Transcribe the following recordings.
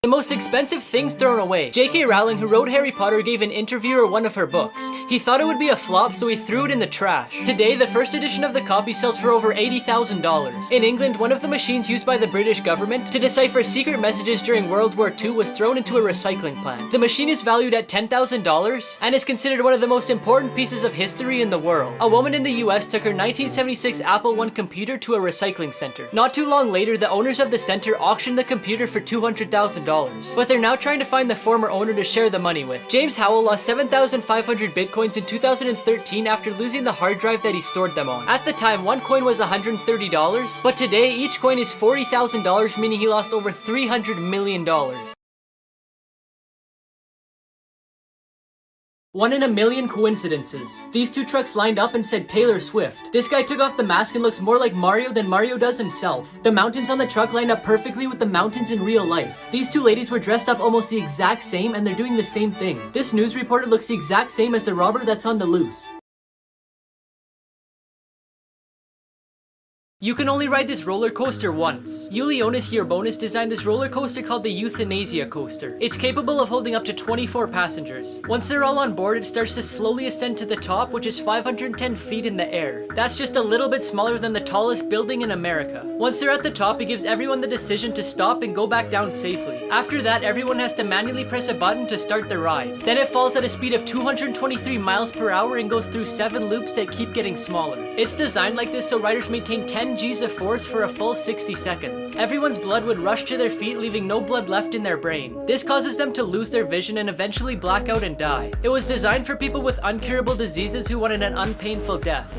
The most expensive things thrown away. J.K. Rowling, who wrote Harry Potter, gave an interviewer one of her books. He thought it would be a flop, so he threw it in the trash. Today, the first edition of the copy sells for over $80,000. In England, one of the machines used by the British government to decipher secret messages during World War II was thrown into a recycling plant. The machine is valued at $10,000 and is considered one of the most important pieces of history in the world. A woman in the US took her 1976 Apple I computer to a recycling center. Not too long later, the owners of the center auctioned the computer for $200,000. But they're now trying to find the former owner to share the money with. James Howell lost 7,500 bitcoins in 2013 after losing the hard drive that he stored them on. At the time, one coin was $130, but today each coin is $40,000, meaning he lost over $300 million. 1 in a million coincidences. These two trucks lined up and said Taylor Swift. This guy took off the mask and looks more like Mario than Mario does himself. The mountains on the truck lined up perfectly with the mountains in real life. These two ladies were dressed up almost the exact same and they're doing the same thing. This news reporter looks the exact same as the robber that's on the loose. You can only ride this roller coaster once. JuliaBeautx designed this roller coaster called the Euthanasia Coaster. It's capable of holding up to 24 passengers. Once they're all on board, it starts to slowly ascend to the top, which is 510 feet in the air. That's just a little bit smaller than the tallest building in America. Once they're at the top, it gives everyone the decision to stop and go back down safely. After that, everyone has to manually press a button to start the ride. Then it falls at a speed of 223 miles per hour and goes through 7 loops that keep getting smaller. It's designed like this so riders maintain 10 G's of force for a full 60 seconds. Everyone's blood would rush to their feet, leaving no blood left in their brain. This causes them to lose their vision and eventually black out and die. It was designed for people with uncurable diseases who wanted an unpainful death.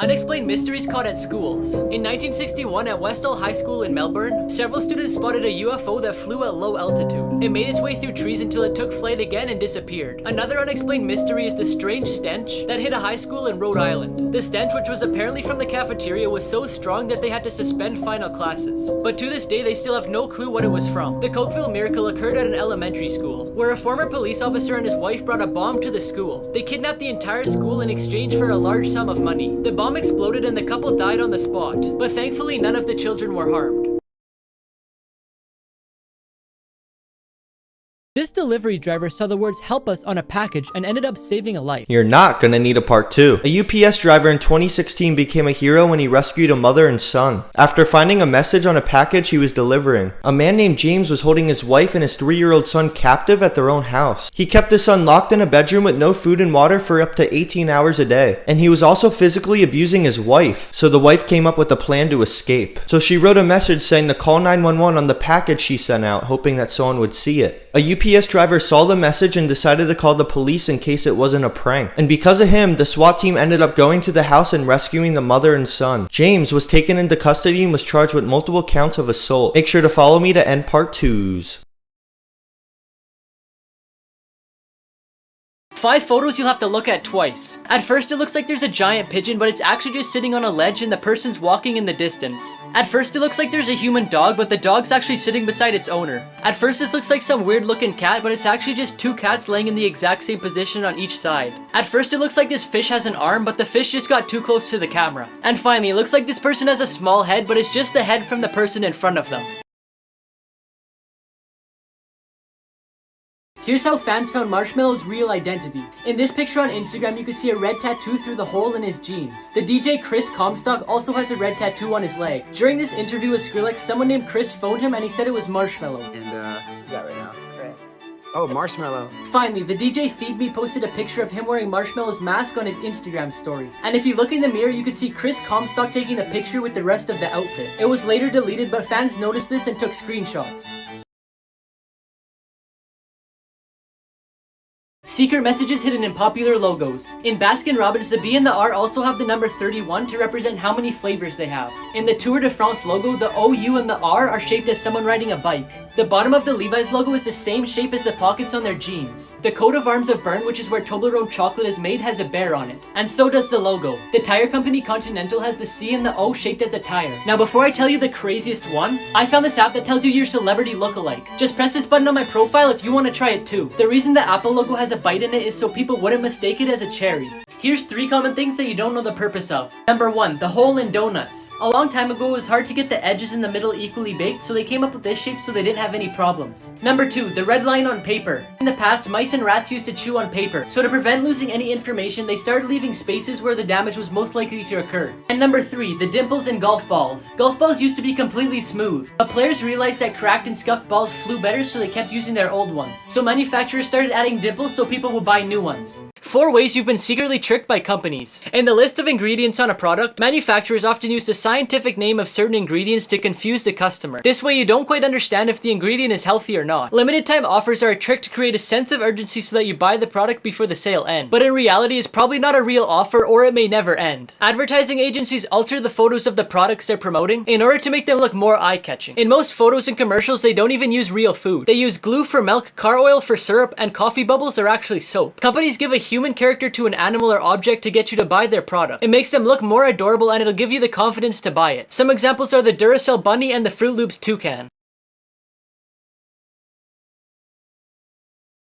Unexplained mysteries caught at schools. In 1961 at Westall High School in Melbourne, several students spotted a UFO that flew at low altitude. It made its way through trees until it took flight again and disappeared. Another unexplained mystery is the strange stench that hit a high school in Rhode Island. The stench, which was apparently from the cafeteria, was so strong that they had to suspend final classes. But to this day, they still have no clue what it was from. The Cokeville miracle occurred at an elementary school, where a former police officer and his wife brought a bomb to the school. They kidnapped the entire school in exchange for a large sum of money. The bomb exploded and the couple died on the spot, but thankfully none of the children were harmed. This delivery driver saw the words "help us" on a package and ended up saving a life. You're not gonna need a part 2. A UPS driver in 2016 became a hero when he rescued a mother and son. After finding a message on a package he was delivering, a man named James was holding his wife and his 3-year-old son captive at their own house. He kept his son locked in a bedroom with no food and water for up to 18 hours a day. And he was also physically abusing his wife, so the wife came up with a plan to escape. So she wrote a message saying to call 911 on the package she sent out, hoping that someone would see it. A UPS driver saw the message and decided to call the police in case it wasn't a prank. And because of him, the SWAT team ended up going to the house and rescuing the mother and son. James was taken into custody and was charged with multiple counts of assault. Make sure to follow me to end part 2s. 5 photos you'll have to look at twice. At first it looks like there's a giant pigeon, but it's actually just sitting on a ledge and the person's walking in the distance. At first it looks like there's a human dog, but the dog's actually sitting beside its owner. At first this looks like some weird looking cat, but it's actually just 2 cats laying in the exact same position on each side. At first it looks like this fish has an arm, but the fish just got too close to the camera. And finally, it looks like this person has a small head, but it's just the head from the person in front of them. Here's how fans found Marshmallow's real identity. In this picture on Instagram, you can see a red tattoo through the hole in his jeans. The DJ Chris Comstock also has a red tattoo on his leg. During this interview with Skrillex, someone named Chris phoned him and he said it was Marshmallow. And who's that right now? It's Chris. Oh, Marshmallow. Finally, the DJ Feed Me posted a picture of him wearing Marshmallow's mask on his Instagram story. And if you look in the mirror, you can see Chris Comstock taking the picture with the rest of the outfit. It was later deleted, but fans noticed this and took screenshots. Secret messages hidden in popular logos. In Baskin-Robbins, the B and the R also have the number 31 to represent how many flavors they have. In the Tour de France logo, the O, U, and the R are shaped as someone riding a bike. The bottom of the Levi's logo is the same shape as the pockets on their jeans. The coat of arms of Bern, which is where Toblerone chocolate is made, has a bear on it. And so does the logo. The tire company Continental has the C and the O shaped as a tire. Now before I tell you the craziest one, I found this app that tells you your celebrity lookalike. Just press this button on my profile if you want to try it too. The reason the Apple logo has a bite in it is so people wouldn't mistake it as a cherry. Here's 3 common things that you don't know the purpose of. Number 1, the hole in donuts. A long time ago, it was hard to get the edges in the middle equally baked, so they came up with this shape so they didn't have any problems. Number 2, the red line on paper. In the past, mice and rats used to chew on paper, so to prevent losing any information, they started leaving spaces where the damage was most likely to occur. And number 3, the dimples in golf balls. Golf balls used to be completely smooth, but players realized that cracked and scuffed balls flew better, so they kept using their old ones. So manufacturers started adding dimples so people would buy new ones. 4 ways you've been secretly tricked by companies. In the list of ingredients on a product, manufacturers often use the scientific name of certain ingredients to confuse the customer. This way you don't quite understand if the ingredient is healthy or not. Limited time offers are a trick to create a sense of urgency so that you buy the product before the sale ends. But in reality, it's probably not a real offer, or it may never end. Advertising agencies alter the photos of the products they're promoting in order to make them look more eye-catching. In most photos and commercials, they don't even use real food. They use glue for milk, car oil for syrup, and coffee bubbles are actually soap. Companies give a human character to an animal or object to get you to buy their product. It makes them look more adorable and it'll give you the confidence to buy it. Some examples are the Duracell bunny and the Fruit Loops toucan.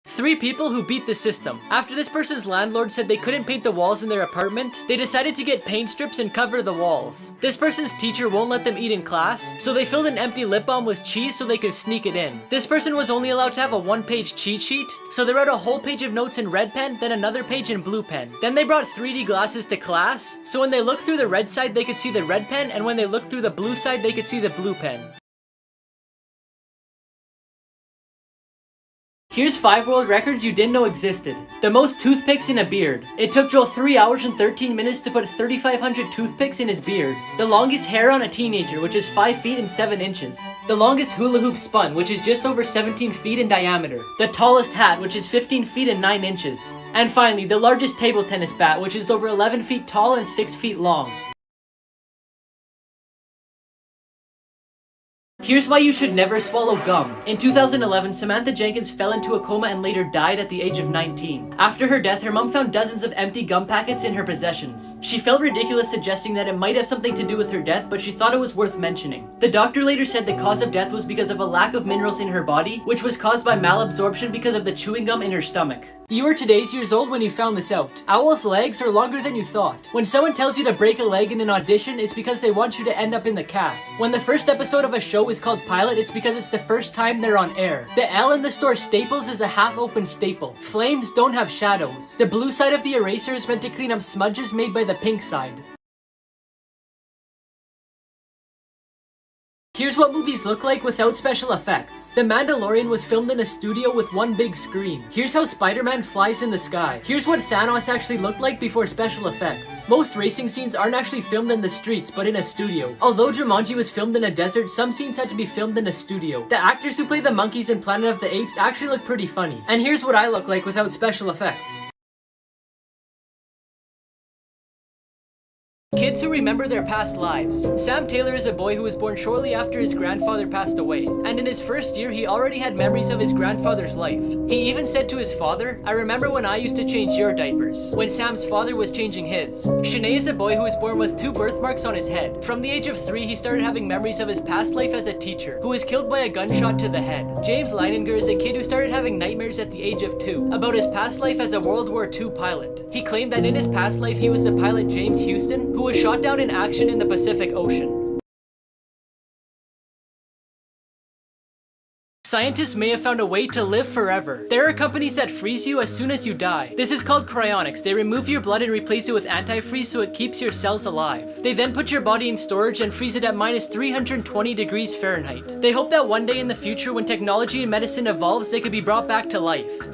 3 people who beat the system. After this person's landlord said they couldn't paint the walls in their apartment, they decided to get paint strips and cover the walls. This person's teacher won't let them eat in class, so they filled an empty lip balm with cheese so they could sneak it in. This person was only allowed to have a 1-page cheat sheet, so they wrote a whole page of notes in red pen, then another page in blue pen. Then they brought 3D glasses to class, so when they looked through the red side they could see the red pen, and when they looked through the blue side they could see the blue pen. Here's 5 world records you didn't know existed. The most toothpicks in a beard. It took Joel 3 hours and 13 minutes to put 3,500 toothpicks in his beard. The longest hair on a teenager, which is 5 feet and 7 inches. The longest hula hoop spun, which is just over 17 feet in diameter. The tallest hat, which is 15 feet and 9 inches. And finally, the largest table tennis bat, which is over 11 feet tall and 6 feet long. Here's why you should never swallow gum. In 2011, Samantha Jenkins fell into a coma and later died at the age of 19. After her death, her mom found dozens of empty gum packets in her possessions. She felt ridiculous suggesting that it might have something to do with her death, but she thought it was worth mentioning. The doctor later said the cause of death was because of a lack of minerals in her body, which was caused by malabsorption because of the chewing gum in her stomach. You were today's years old when you found this out. Owls' legs are longer than you thought. When someone tells you to break a leg in an audition, it's because they want you to end up in the cast. When the first episode of a show is called pilot, it's because it's the first time they're on air. The L in the store Staples is a half-open staple. Flames don't have shadows. The blue side of the eraser is meant to clean up smudges made by the pink side. Here's what movies look like without special effects. The Mandalorian was filmed in a studio with one big screen. Here's how Spider-Man flies in the sky. Here's what Thanos actually looked like before special effects. Most racing scenes aren't actually filmed in the streets, but in a studio. Although Jumanji was filmed in a desert, some scenes had to be filmed in a studio. The actors who play the monkeys in Planet of the Apes actually look pretty funny. And here's what I look like without special effects. Kids who remember their past lives. Sam Taylor is a boy who was born shortly after his grandfather passed away, and in his first year he already had memories of his grandfather's life. He even said to his father, "I remember when I used to change your diapers," when Sam's father was changing his. Shanae is a boy who was born with 2 birthmarks on his head. From the age of 3 he started having memories of his past life as a teacher, who was killed by a gunshot to the head. James Leininger is a kid who started having nightmares at the age of 2, about his past life as a World War II pilot. He claimed that in his past life he was the pilot James Houston, who was shot down in action in the Pacific Ocean. Scientists may have found a way to live forever. There are companies that freeze you as soon as you die. This is called cryonics. They remove your blood and replace it with antifreeze so it keeps your cells alive. They then put your body in storage and freeze it at minus 320 degrees Fahrenheit. They hope that one day in the future, when technology and medicine evolves, they could be brought back to life.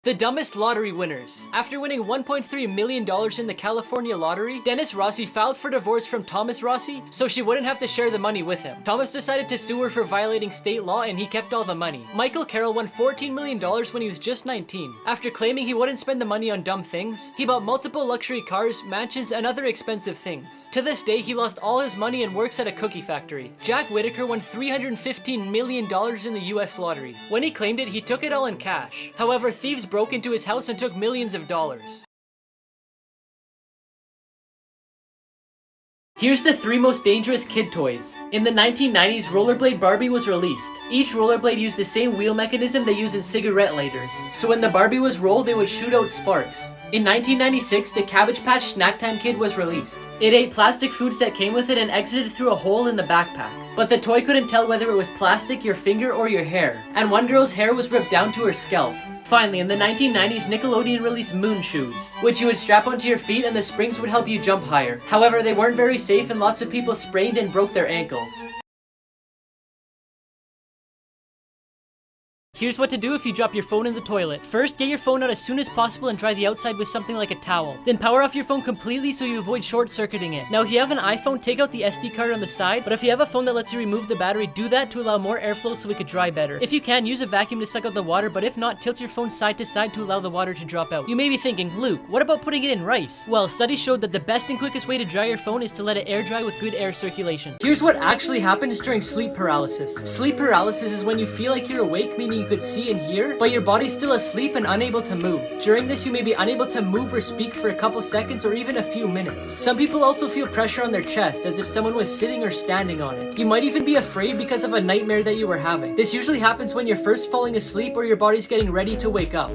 The dumbest lottery winners. After winning $1.3 million in the California lottery, Dennis Rossi filed for divorce from Thomas Rossi so she wouldn't have to share the money with him. Thomas decided to sue her for violating state law and he kept all the money. Michael Carroll won $14 million when he was just 19. After claiming he wouldn't spend the money on dumb things, he bought multiple luxury cars, mansions, and other expensive things. To this day, he lost all his money and works at a cookie factory. Jack Whitaker won $315 million in the US lottery. When he claimed it, he took it all in cash. However, thieves broke into his house and took millions of dollars. Here's the 3 most dangerous kid toys. In the 1990s, Rollerblade Barbie was released. Each rollerblade used the same wheel mechanism they use in cigarette lighters. So when the Barbie was rolled, it would shoot out sparks. In 1996, the Cabbage Patch Snack Time Kid was released. It ate plastic foods that came with it and exited through a hole in the backpack. But the toy couldn't tell whether it was plastic, your finger, or your hair. And one girl's hair was ripped down to her scalp. Finally, in the 1990s, Nickelodeon released Moon Shoes, which you would strap onto your feet and the springs would help you jump higher. However, they weren't very safe and lots of people sprained and broke their ankles. Here's what to do if you drop your phone in the toilet. First, get your phone out as soon as possible and dry the outside with something like a towel. Then power off your phone completely so you avoid short-circuiting it. Now if you have an iPhone, take out the SD card on the side, but if you have a phone that lets you remove the battery, do that to allow more airflow so it could dry better. If you can, use a vacuum to suck out the water, but if not, tilt your phone side to side to allow the water to drop out. You may be thinking, Luke, what about putting it in rice? Well, studies showed that the best and quickest way to dry your phone is to let it air dry with good air circulation. Here's what actually happens during sleep paralysis. Sleep paralysis is when you feel like you're awake, meaning you could see and hear, but your body's still asleep and unable to move. During this, you may be unable to move or speak for a couple seconds or even a few minutes. Some people also feel pressure on their chest as if someone was sitting or standing on it. You might even be afraid because of a nightmare that you were having. This usually happens when you're first falling asleep or your body's getting ready to wake up.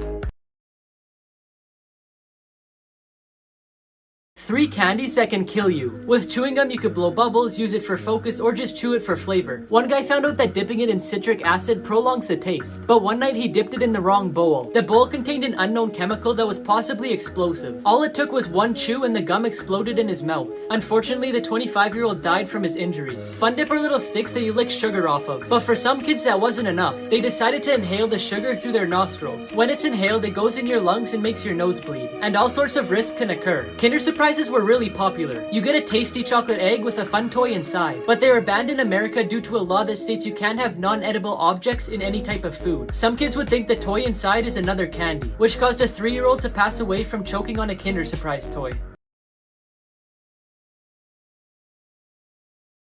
3 candies that can kill you. With chewing gum, you could blow bubbles, use it for focus, or just chew it for flavor. One guy found out that dipping it in citric acid prolongs the taste, but one night he dipped it in the wrong bowl. The bowl contained an unknown chemical that was possibly explosive. All it took was one chew and the gum exploded in his mouth. Unfortunately, the 25-year-old died from his injuries. Fun Dip are little sticks that you lick sugar off of, but for some kids that wasn't enough. They decided to inhale the sugar through their nostrils. When it's inhaled, it goes in your lungs and makes your nose bleed, and all sorts of risks can occur. Kinder Surprises were really popular. You get a tasty chocolate egg with a fun toy inside, but they were banned in America due to a law that states you can't have non-edible objects in any type of food. Some kids would think the toy inside is another candy, which caused a 3-year-old to pass away from choking on a Kinder Surprise toy.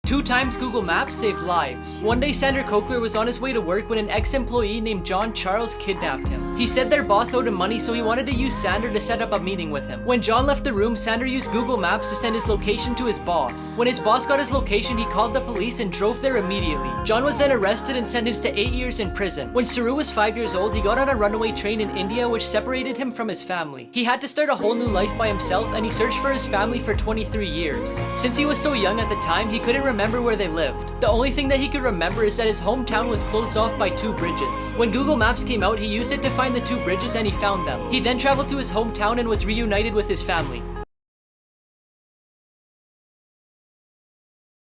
2 times Google Maps saved lives. One day Sander Cochler was on his way to work when an ex-employee named John Charles kidnapped him. He said their boss owed him money, so he wanted to use Sander to set up a meeting with him. When John left the room, Sander used Google Maps to send his location to his boss. When his boss got his location, he called the police and drove there immediately. John was then arrested and sentenced to 8 years in prison. When Saru was 5 years old, he got on a runaway train in India which separated him from his family. He had to start a whole new life by himself, and he searched for his family for 23 years. Since he was so young at the time, he couldn't remember where they lived. The only thing that he could remember is that his hometown was closed off by 2 bridges. When Google Maps came out, he used it to find the 2 bridges and he found them. He then traveled to his hometown and was reunited with his family.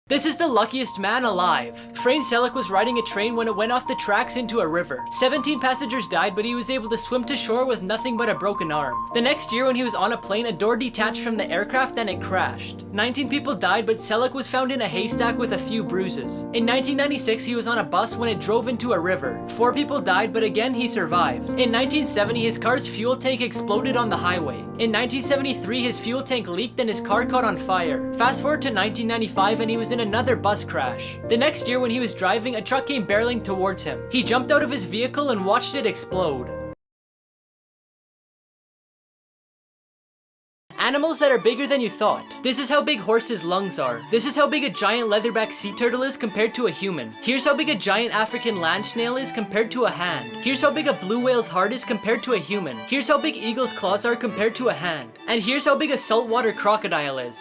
This is the luckiest man alive. Frane Selleck was riding a train when it went off the tracks into a river. 17 passengers died, but he was able to swim to shore with nothing but a broken arm. The next year when he was on a plane, a door detached from the aircraft and it crashed. 19 people died, but Selleck was found in a haystack with a few bruises. In 1996, he was on a bus when it drove into a river. 4 people died, but again he survived. In 1970, his car's fuel tank exploded on the highway. In 1973, his fuel tank leaked and his car caught on fire. Fast forward to 1995 and he was in another bus crash. The next year when he was driving, a truck came barreling towards him. He jumped out of his vehicle and watched it explode. Animals that are bigger than you thought. This is how big horses' lungs are. This is how big a giant leatherback sea turtle is compared to a human. Here's how big a giant African land snail is compared to a hand. Here's how big a blue whale's heart is compared to a human. Here's how big eagle's claws are compared to a hand. And here's how big a saltwater crocodile is.